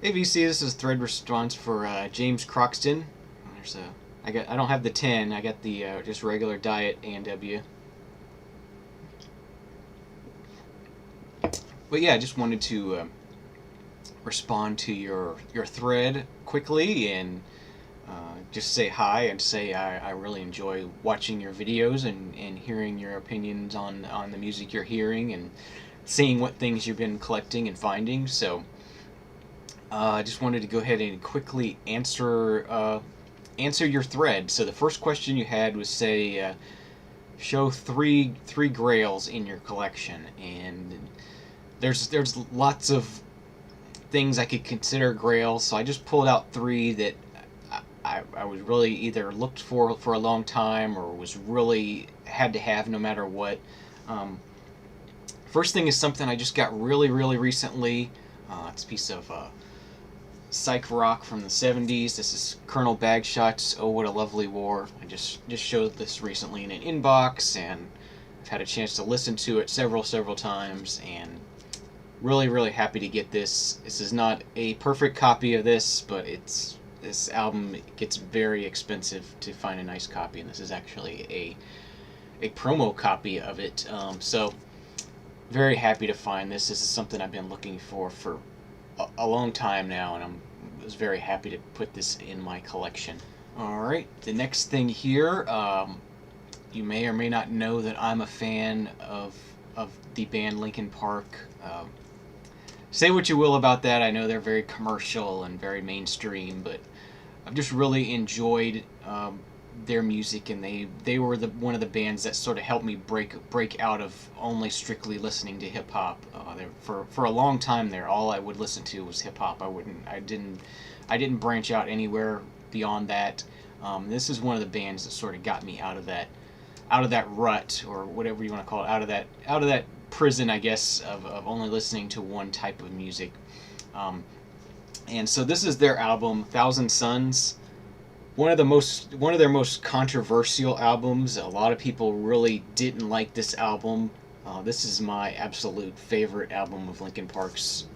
Hey VC, this is thread response for James Croxton. There's a I don't have the 10. I got the just regular diet A&W. But yeah, I just wanted to respond to your thread quickly and just say hi and say I really enjoy watching your videos and hearing your opinions on the music you're hearing and seeing what things you've been collecting and finding. So I just wanted to go ahead and quickly answer your thread. So the first question you had was say show three grails in your collection, and there's lots of things I could consider grails. So I just pulled out three that I was really either looked for a long time or was really had to have no matter what. Um, First thing is something I just got really recently. It's a piece of psych rock from the 70s. This is Colonel Bagshot's Oh What a Lovely War. I just showed this recently in an inbox, and I've had a chance to listen to it several times, and really happy to get this. This is not a perfect copy of this, but this album gets very expensive to find a nice copy, and this is actually a promo copy of it. So very happy to find this. This is something I've been looking for a long time now, and was very happy to put this in my collection. Alright, the next thing here, you may or may not know that I'm a fan of the band Linkin Park. Say what you will about that. I know they're very commercial and very mainstream, but I've just really enjoyed their music, and they were one of the bands that sort of helped me break out of only strictly listening to hip hop. For a long time there, all I would listen to was hip hop. I didn't branch out anywhere beyond that. This is one of the bands that sort of got me out of that rut, or whatever you want to call it, out of that prison, I guess, of only listening to one type of music. And so this is their album Thousand Suns. One of their most controversial albums. A lot of people really didn't like this album. This is my absolute favorite album of Linkin Park's.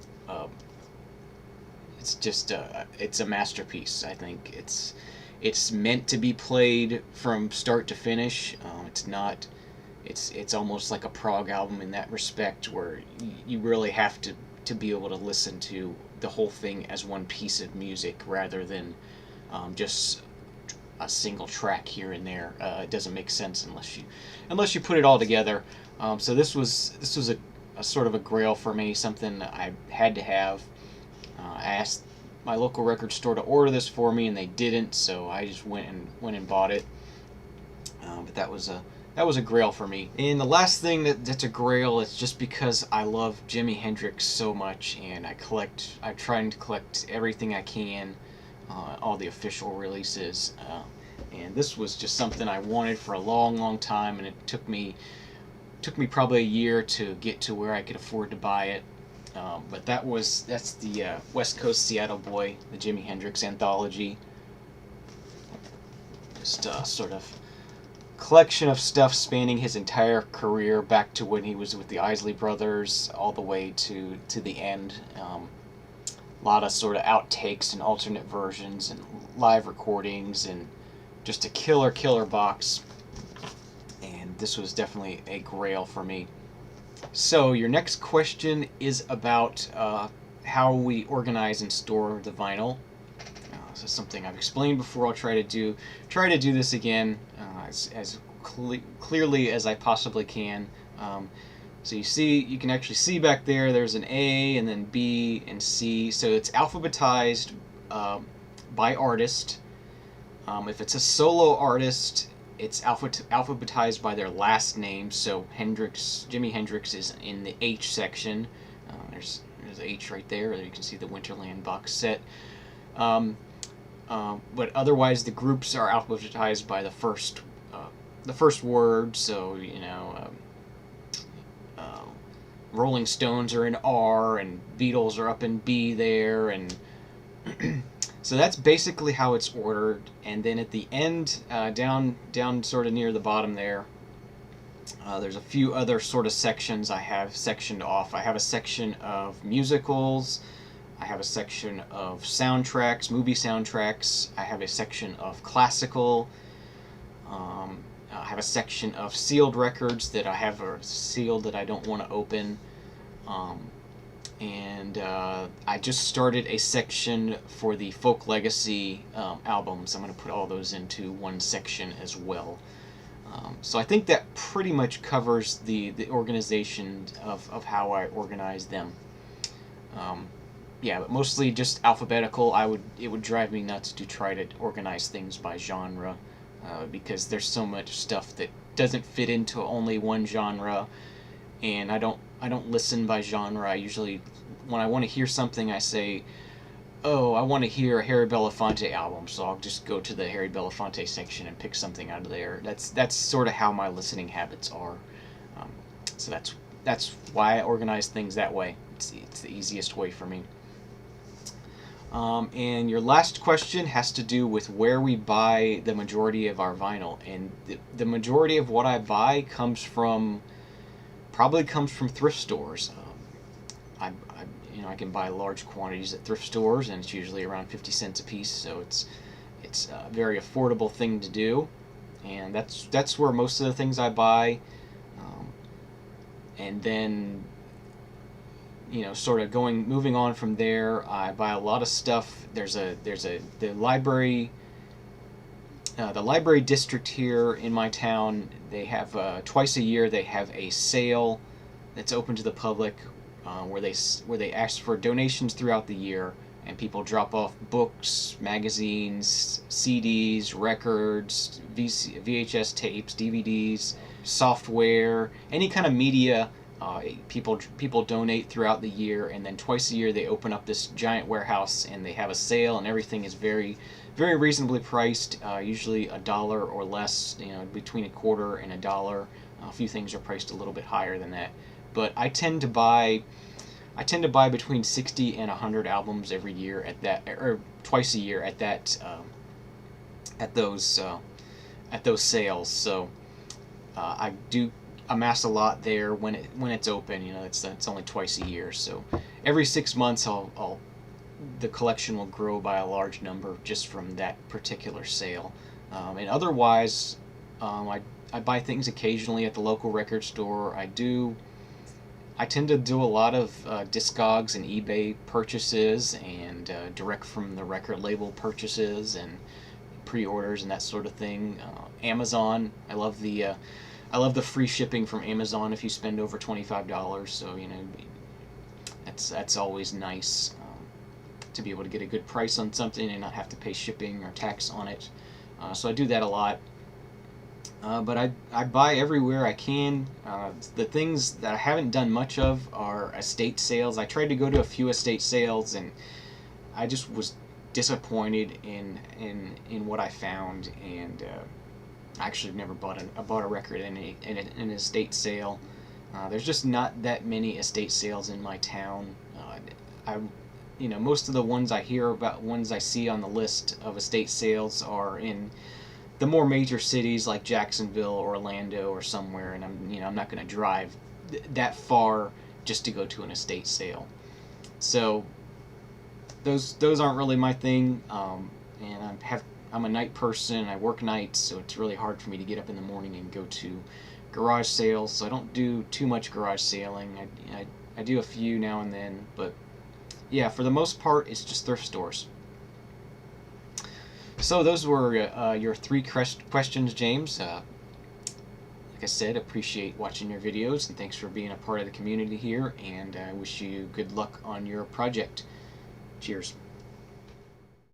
It's a masterpiece. I think it's meant to be played from start to finish. It's not. It's almost like a prog album in that respect, where you really have to be able to listen to the whole thing as one piece of music rather than just a single track here and there. It doesn't make sense unless you put it all together. So this was a sort of a grail for me, something I had to have. I asked my local record store to order this for me, and they didn't, so I just went and bought it. But that was a grail for me. And the last thing that's a grail is just because I love Jimi Hendrix so much, and I'm trying to collect everything I can, all the official releases. And this was just something I wanted for a long time, and it took me probably a year to get to where I could afford to buy it. But that's the West Coast Seattle Boy, the Jimi Hendrix anthology. Just sort of collection of stuff spanning his entire career, back to when he was with the Isley Brothers all the way to the end. A lot of sort of outtakes and alternate versions and live recordings, and just a killer box. And this was definitely a grail for me. So your next question is about how we organize and store the vinyl. This is something I've explained before. I'll try to do this again as clearly as I possibly can. So you can actually see back there. There's an A and then B and C. So it's alphabetized by artist. If it's a solo artist, it's alphabetized by their last name. So Jimi Hendrix is in the H section. There's H right there. You can see the Winterland box set. But otherwise, the groups are alphabetized by the first word. So Rolling Stones are in R, and Beatles are up in B there, and so that's basically how it's ordered. And then at the end, down sort of near the bottom there, there's a few other sort of sections I have sectioned off. I have a section of musicals, I have a section of soundtracks, movie soundtracks. I have a section of classical. I have a section of sealed records that I have are sealed that I don't want to open. And I just started a section for the Folk Legacy albums. I'm going to put all those into one section as well. So I think that pretty much covers the organization of how I organize them. Yeah, but mostly just alphabetical. It would drive me nuts to try to organize things by genre, because there's so much stuff that doesn't fit into only one genre, and I don't listen by genre. I usually, when I want to hear something, I say, oh, I want to hear a Harry Belafonte album, so I'll just go to the Harry Belafonte section and pick something out of there. That's sort of how my listening habits are. So that's why I organize things that way. It's the easiest way for me. And your last question has to do with where we buy the majority of our vinyl, and the majority of what I buy probably comes from thrift stores. I can buy large quantities at thrift stores, and it's usually around 50 cents a piece, so it's a very affordable thing to do, and that's where most of the things I buy. And then, sort of moving on from there, I buy a lot of stuff. The library district here in my town. They have twice a year they have a sale that's open to the public, where they ask for donations throughout the year, and people drop off books, magazines, CDs, records, VHS tapes, DVDs, software, any kind of media. People donate throughout the year, and then twice a year they open up this giant warehouse and they have a sale, and everything is very, very reasonably priced. Usually $1 or less, between $0.25 and $1. A few things are priced a little bit higher than that, but I tend to buy between 60 and 100 albums every year at that, or twice a year at that, at those sales. So I do amass a lot there when it's open. It's only twice a year, so every 6 months the collection will grow by a large number just from that particular sale. And otherwise, I buy things occasionally at the local record store. I tend to do a lot of Discogs and eBay purchases, and direct from the record label purchases and pre-orders and that sort of thing. Amazon, I love the free shipping from Amazon if you spend over $25. So that's always nice, to be able to get a good price on something and not have to pay shipping or tax on it. So I do that a lot. But I buy everywhere I can. The things that I haven't done much of are estate sales. I tried to go to a few estate sales, and I just was disappointed in what I found, and I actually never bought a record in an estate sale. There's just not that many estate sales in my town. Most of the ones I hear about, ones I see on the list of estate sales, are in the more major cities like Jacksonville, Orlando, or somewhere, and I'm not going to drive that far just to go to an estate sale. So those aren't really my thing, and I'm a night person. I work nights, so it's really hard for me to get up in the morning and go to garage sales. So I don't do too much garage sailing. I do a few now and then, but yeah, for the most part, it's just thrift stores. So those were your 3 questions, James. Like I said, appreciate watching your videos, and thanks for being a part of the community here, and I wish you good luck on your project. Cheers.